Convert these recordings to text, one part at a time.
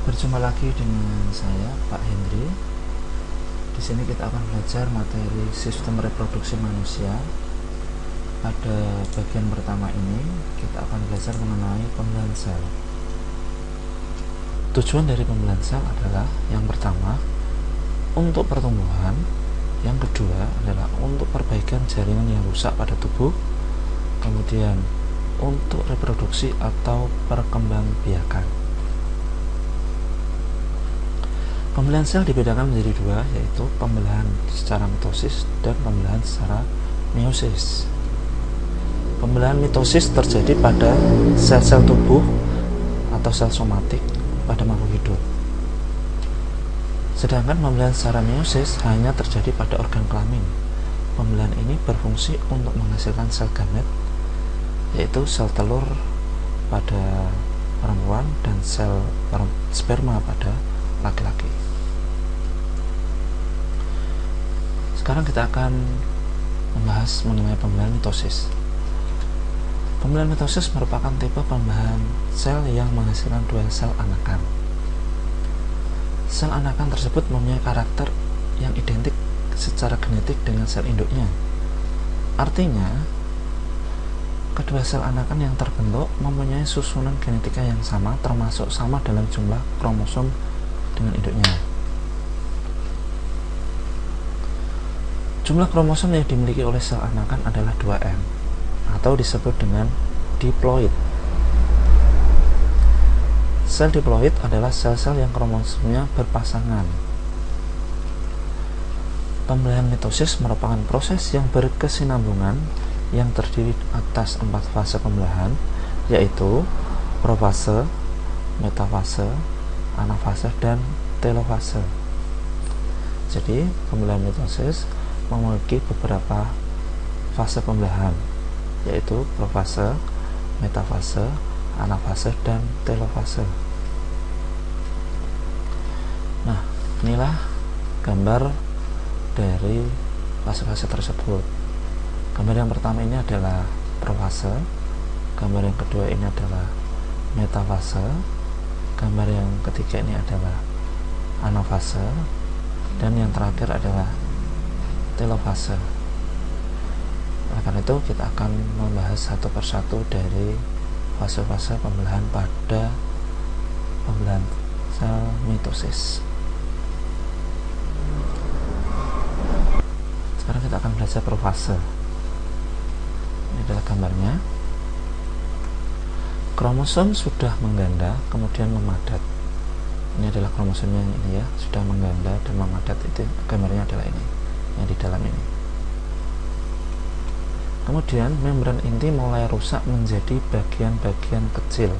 Berjumpa lagi dengan saya, Pak Hendri. Di sini kita akan belajar materi sistem reproduksi manusia. Pada bagian pertama ini, kita akan belajar mengenai pembelahan sel. Tujuan dari pembelahan sel adalah yang pertama, untuk pertumbuhan. Yang kedua adalah untuk perbaikan jaringan yang rusak pada tubuh. Kemudian untuk reproduksi atau perkembangbiakan. Pembelahan sel dibedakan menjadi dua, yaitu pembelahan secara mitosis dan pembelahan secara meiosis. Pembelahan mitosis terjadi pada sel-sel tubuh atau sel somatik pada makhluk hidup. Sedangkan pembelahan secara meiosis hanya terjadi pada organ kelamin. Pembelahan ini berfungsi untuk menghasilkan sel gamet, yaitu sel telur pada perempuan dan sel sperma pada laki-laki. Sekarang kita akan membahas mengenai pembelahan mitosis. Pembelahan mitosis merupakan tipe pembelahan sel yang menghasilkan dua sel anakan. Sel anakan tersebut mempunyai karakter yang identik secara genetik dengan sel induknya. Artinya, kedua sel anakan yang terbentuk mempunyai susunan genetika yang sama, termasuk sama dalam jumlah kromosom dengan induknya. Jumlah kromosom yang dimiliki oleh sel anakan adalah 2M atau disebut dengan diploid. Sel diploid adalah sel-sel yang kromosomnya berpasangan. Pembelahan mitosis merupakan proses yang berkesinambungan yang terdiri atas 4 fase pembelahan, yaitu profase, metafase, anafase, dan telofase. Jadi, pembelahan mitosis memiliki beberapa fase pembelahan, yaitu profase, metafase, anafase, dan telofase. Nah, inilah gambar dari fase-fase tersebut. Gambar yang pertama ini adalah profase, gambar yang kedua ini adalah metafase, gambar yang ketiga ini adalah anafase, dan yang terakhir adalah telofase. Oleh karena itu, kita akan membahas satu persatu dari fase-fase pembelahan pada pembelahan sel mitosis. Sekarang kita akan belajar profase. Ini adalah gambarnya. Kromosom sudah mengganda, kemudian memadat. Ini adalah kromosomnya ini ya, sudah mengganda dan memadat. Itu gambarnya adalah ini, yang di dalam ini. Kemudian membran inti mulai rusak menjadi bagian-bagian kecil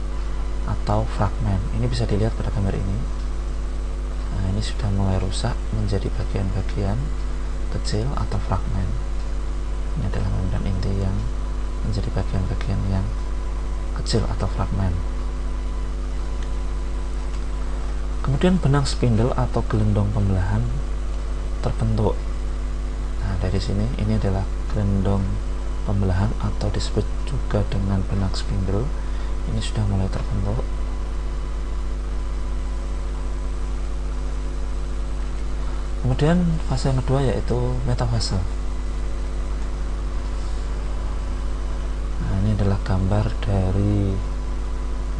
atau fragmen. Ini bisa dilihat pada gambar ini. Nah, ini sudah mulai rusak menjadi bagian-bagian kecil atau fragmen. Ini adalah membran inti yang menjadi bagian-bagian yang kecil atau fragmen. Kemudian benang spindel atau gelendong pembelahan terbentuk. Nah, dari sini ini adalah gelendong pembelahan atau disebut juga dengan benang spindel. Ini sudah mulai terbentuk. Kemudian fase yang kedua yaitu metafase. Nah, ini adalah gambar dari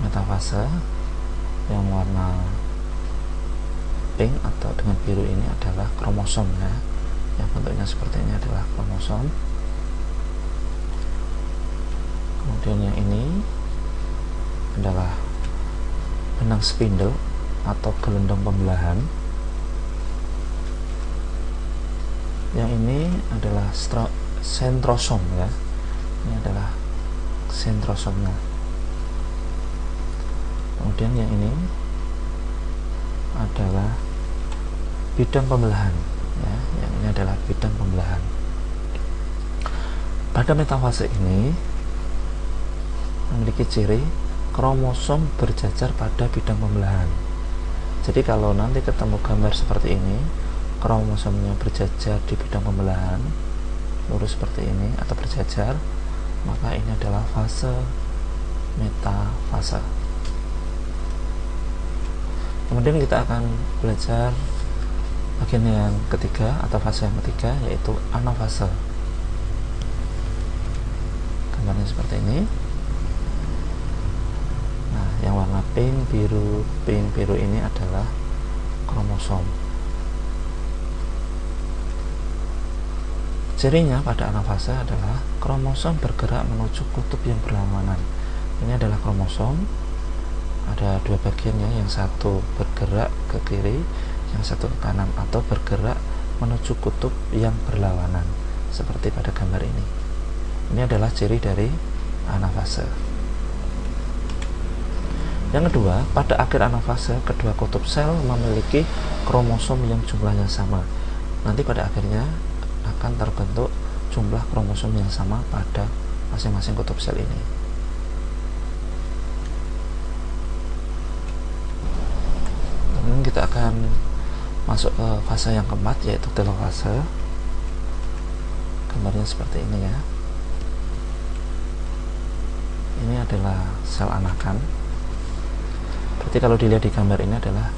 metafase yang warna pink atau dengan biru. Ini adalah kromosom ya, yang bentuknya seperti ini adalah kromosom. Kemudian yang ini adalah benang spindel atau gelendong pembelahan. Yang ini adalah sentrosom ya, ini adalah sentrosomnya. Kemudian yang ini adalah bidang pembelahan ya, yang ini adalah bidang pembelahan. Pada metafase ini memiliki ciri kromosom berjajar pada bidang pembelahan. Jadi kalau nanti ketemu gambar seperti ini, kromosomnya berjajar di bidang pembelahan lurus seperti ini atau berjajar, maka ini adalah fase metafase. Kemudian kita akan belajar bagian yang ketiga atau fase yang ketiga, yaitu anafase. Gambarnya seperti ini. Nah, yang warna pink biru ini adalah kromosom. Cirinya pada anafase adalah kromosom bergerak menuju kutub yang berlawanan. Ini adalah kromosom, ada dua bagiannya, yang satu bergerak ke kiri, yang satu ke kanan, atau bergerak menuju kutub yang berlawanan, seperti pada gambar ini. Ini adalah ciri dari anafase. Yang kedua, pada akhir anafase, kedua kutub sel memiliki kromosom yang jumlahnya sama. Nanti pada akhirnya akan terbentuk jumlah kromosom yang sama pada masing-masing kutub sel ini. Kemudian kita akan masuk ke fase yang keempat, yaitu telofase. Gambarnya seperti ini ya. Ini adalah sel anakan. Berarti kalau dilihat di gambar ini adalah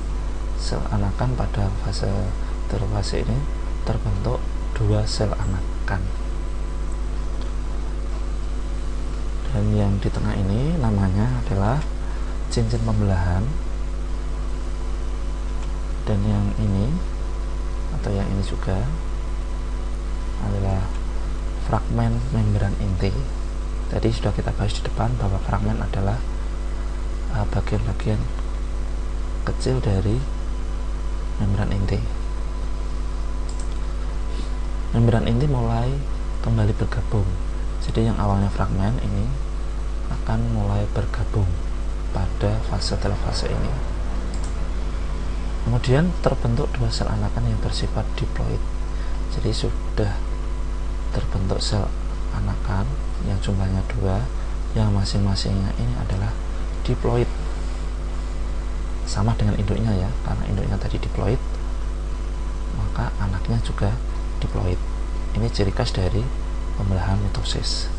sel anakan. Pada fase telofase ini terbentuk dua sel anakan, dan yang di tengah ini namanya adalah cincin pembelahan, dan yang ini atau yang ini juga adalah fragmen membran inti. Tadi sudah kita bahas di depan bahwa fragmen adalah bagian-bagian kecil dari membran inti. Membran inti mulai kembali bergabung. Jadi yang awalnya fragmen ini akan mulai bergabung pada fase telofase ini. Kemudian terbentuk dua sel anakan yang bersifat diploid. Jadi sudah terbentuk sel anakan yang jumlahnya dua, yang masing-masingnya ini adalah diploid, sama dengan induknya ya, karena induknya tadi diploid, maka anaknya juga diploid. Ini ciri khas dari pembelahan mitosis.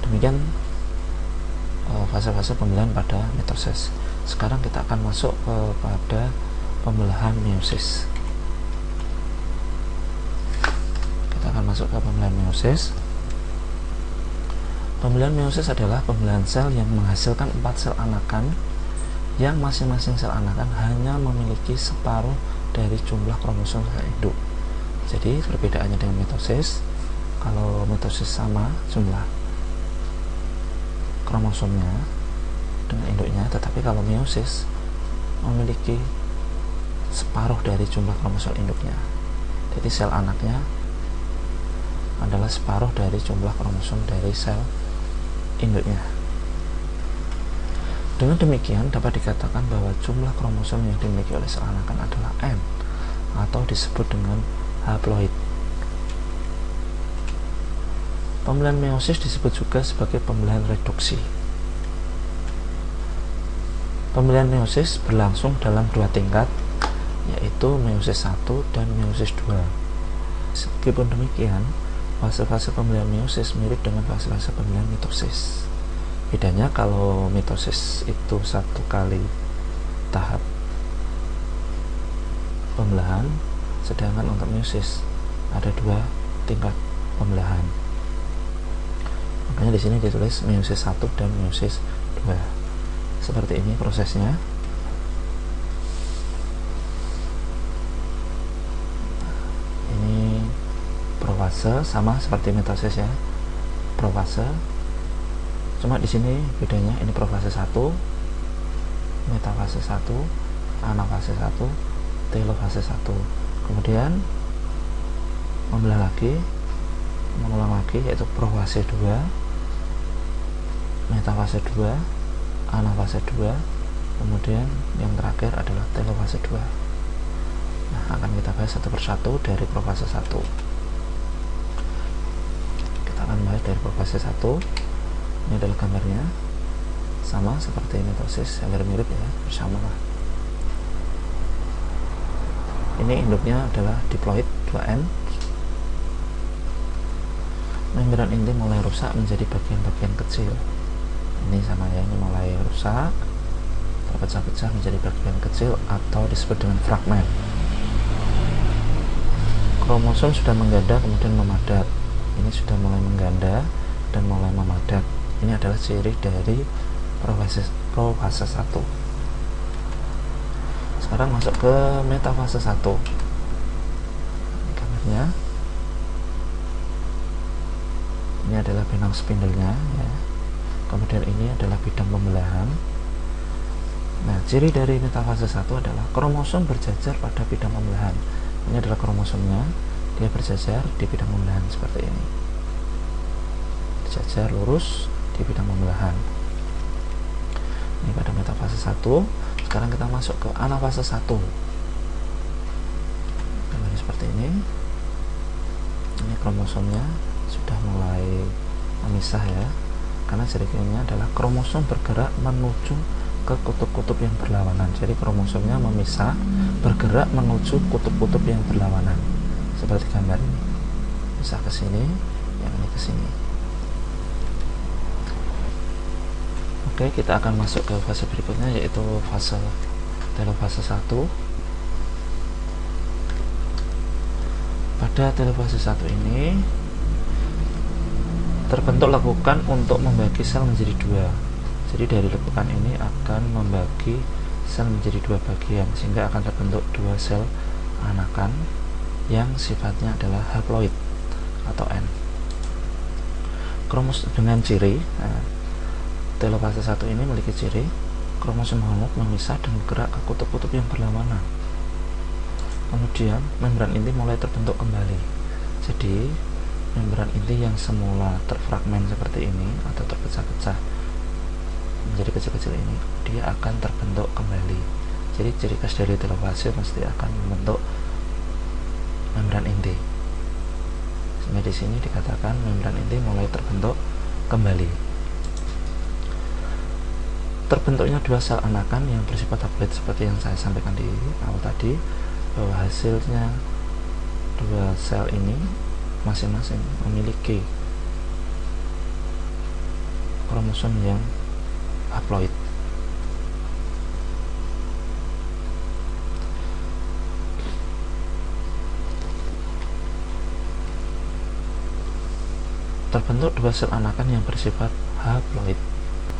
Demikian fase-fase pembelahan pada mitosis. Sekarang kita akan masuk kepada pembelahan meiosis. Kita akan masuk ke pembelahan meiosis. Pembelahan meiosis adalah pembelahan sel yang menghasilkan 4 sel anakan, yang masing-masing sel anakan hanya memiliki separuh dari jumlah kromosom sel induk. Jadi perbedaannya dengan mitosis, kalau mitosis sama jumlah kromosomnya dengan induknya, tetapi kalau meiosis memiliki separuh dari jumlah kromosom induknya. Jadi sel anaknya adalah separuh dari jumlah kromosom dari sel induknya. Dengan demikian dapat dikatakan bahwa jumlah kromosom yang dimiliki oleh sel anakan adalah N, atau disebut dengan haploid. Pembelahan meiosis disebut juga sebagai pembelahan reduksi. Pembelahan meiosis berlangsung dalam dua tingkat, yaitu meiosis 1 dan meiosis 2. Meskipun demikian, fase-fase pembelahan meiosis mirip dengan fase-fase pembelahan mitosis. Bedanya kalau mitosis itu satu kali tahap pembelahan, sedangkan untuk meiosis ada dua tingkat pembelahan. Makanya di sini ditulis meiosis 1 dan meiosis 2. Seperti ini prosesnya. Ini profase, sama seperti mitosis ya. Profase. Cuma di sini bedanya, ini profase 1, metafase 1, anafase 1, telofase 1. Kemudian membelah lagi, mengulang lagi, yaitu profase 2, metafase 2, anafase 2, kemudian yang terakhir adalah telofase 2. Nah, akan kita bahas satu persatu dari profase 1. Kita akan bahas dari profase 1. Ini adalah gambarnya, sama seperti mitosis, hampir mirip ya, bersama lah. Ini induknya adalah diploid 2N. Membran inti mulai rusak menjadi bagian-bagian kecil. Ini sama ya, ini mulai rusak, terpecah-pecah menjadi bagian kecil atau disebut dengan fragmen. Kromosom sudah mengganda kemudian memadat. Ini sudah mulai mengganda dan mulai memadat. Ini adalah ciri dari profase 1. Sekarang masuk ke metafase 1. Ini gambarnya. Ini adalah benang spindlenya ya. Kemudian ini adalah bidang pembelahan. Nah, ciri dari metafase 1 adalah kromosom berjajar pada bidang pembelahan. Ini adalah kromosomnya, dia berjajar di bidang pembelahan seperti ini. Berjajar lurus di bidang pembelahan. Ini pada metafase 1. Sekarang kita masuk ke anafase 1. Gambarnya seperti ini. Ini kromosomnya sudah mulai memisah ya, karena ciri-cirinya adalah kromosom bergerak menuju ke kutub-kutub yang berlawanan. Jadi kromosomnya memisah, bergerak menuju kutub-kutub yang berlawanan seperti gambar ini. Bisa ke sini, yang ini ke sini. Oke, kita akan masuk ke fase berikutnya, yaitu fase telofase 1. Pada telofase 1 ini terbentuk lekukan untuk membagi sel menjadi 2. Jadi dari lekukan ini akan membagi sel menjadi 2 bagian, sehingga akan terbentuk 2 sel anakan yang sifatnya adalah haploid atau N. Kromosom dengan ciri, telofase 1 ini memiliki ciri kromosom homolog memisah dan bergerak ke kutub-kutub yang berlawanan. Kemudian membran inti mulai terbentuk kembali. Jadi membran inti yang semula terfragmen seperti ini atau terpecah-pecah menjadi kecil-kecil ini, dia akan terbentuk kembali. Jadi ciri khas dari telofase pasti akan membentuk membran inti. Sehingga di sini dikatakan membran inti mulai terbentuk kembali. Terbentuknya 2 sel anakan yang bersifat haploid seperti yang saya sampaikan di awal tadi, bahwa hasilnya 2 sel ini masing-masing memiliki kromosom yang haploid. Terbentuk 2 sel anakan yang bersifat haploid.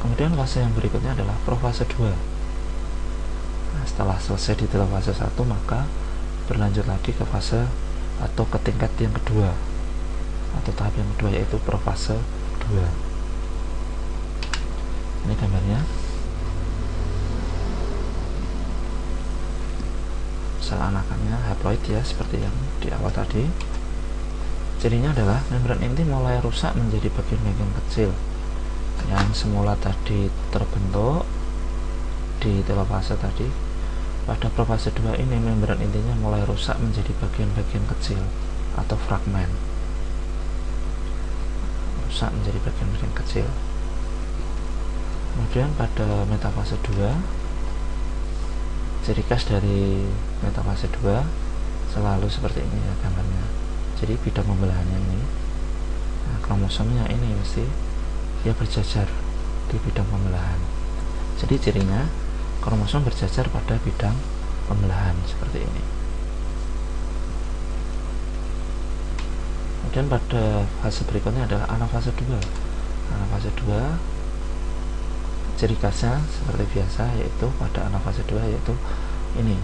Kemudian fase yang berikutnya adalah profase 2. Nah, setelah selesai di telofase 1, maka berlanjut lagi ke fase atau ke tingkat yang kedua atau tahap yang kedua, yaitu profase 2. Ini gambarnya. Sel anakannya haploid ya, seperti yang di awal tadi. Cirinya adalah membran inti mulai rusak menjadi bagian-bagian kecil yang semula tadi terbentuk di telofase tadi. Pada profase 2 ini membran intinya mulai rusak menjadi bagian-bagian kecil atau fragmen. Rusak menjadi bagian-bagian kecil. Kemudian pada metafase 2, ciri khas dari metafase 2 selalu seperti ini ya gambarnya. Jadi bidang pembelahannya ini, nah, kromosomnya ini mesti dia berjajar di bidang pembelahan. Jadi cirinya kromosom berjajar pada bidang pembelahan seperti ini. Kemudian pada fase berikutnya adalah anafase 2. Anafase 2 ciri khasnya seperti biasa, yaitu pada anafase 2 yaitu ini,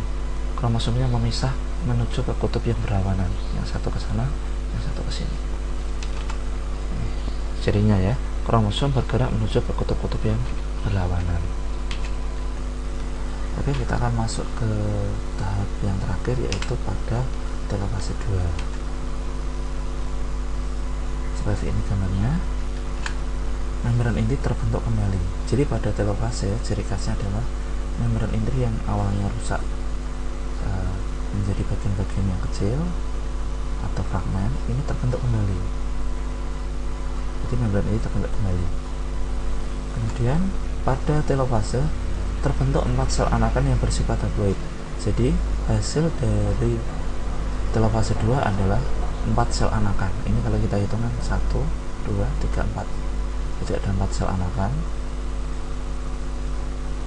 kromosomnya memisah menuju ke kutub yang berlawanan, yang satu ke sana, yang satu ke sini. Cirinya ya, kromosom bergerak menuju ke kutub-kutub yang berlawanan. Oke, kita akan masuk ke tahap yang terakhir, yaitu pada telofase 2. Seperti ini gambarnya. Membran inti terbentuk kembali. Jadi pada telofase ciri khasnya adalah membran inti yang awalnya rusak menjadi bagian-bagian yang kecil atau fragmen, ini terbentuk kembali. Jadi membran inti terbentuk kembali. Kemudian pada telofase terbentuk 4 sel anakan yang bersifat haploid. Jadi hasil dari telofase 2 adalah 4 sel anakan. Ini kalau kita hitungkan 1, 2, 3, 4. Jadi ada 4 sel anakan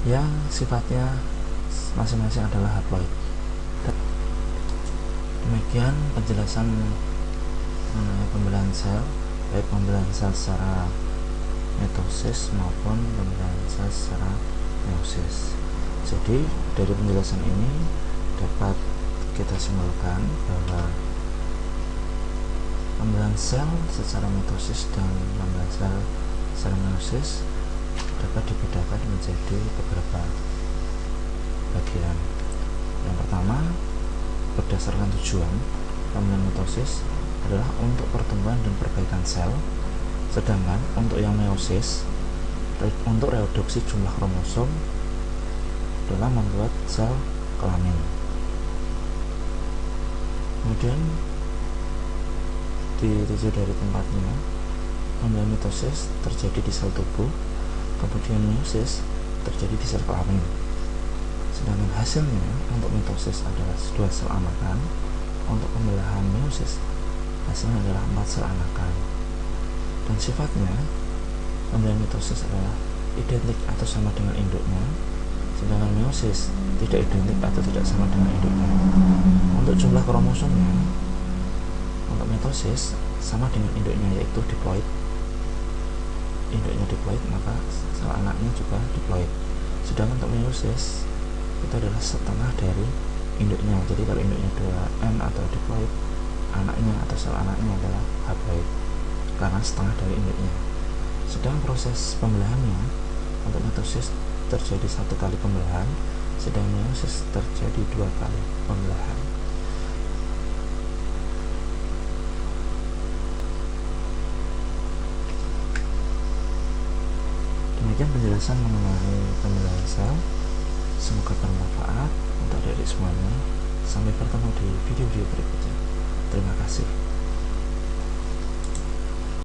yang sifatnya masing-masing adalah haploid. Demikian penjelasan mengenai pembelahan sel, baik pembelahan sel secara mitosis maupun pembelahan sel secara meiosis. Jadi dari penjelasan ini dapat kita simpulkan bahwa pembelahan sel secara mitosis dan pembelahan sel secara meiosis dapat dibedakan menjadi beberapa bagian. Yang pertama, berdasarkan tujuan, pembelahan mitosis adalah untuk pertumbuhan dan perbaikan sel, sedangkan untuk yang meiosis untuk reduksi jumlah kromosom dalam membuat sel kelamin. Kemudian dirujuk dari tempatnya, pembelahan mitosis terjadi di sel tubuh, kemudian meiosis terjadi di sel kelamin. Sedangkan hasilnya untuk mitosis adalah 2 sel anakan, untuk pembelahan meiosis hasilnya adalah 4 sel anakan. Dan sifatnya pembelahan mitosis adalah identik atau sama dengan induknya, sedangkan meiosis tidak identik atau tidak sama dengan induknya. Untuk jumlah kromosomnya, untuk mitosis sama dengan induknya, yaitu diploid. Induknya diploid, maka sel anaknya juga diploid. Sedangkan untuk meiosis itu adalah setengah dari induknya. Jadi kalau induknya 2N atau diploid, anaknya atau sel anaknya adalah haploid karena setengah dari induknya. Sedang proses pembelahannya untuk mitosis terjadi 1 kali pembelahan, sedang meiosis terjadi 2 kali pembelahan. Demikian penjelasan mengenai pembelahan sel. Semoga bermanfaat untuk adik-adik semuanya. Sampai bertemu di video-video berikutnya. Terima kasih.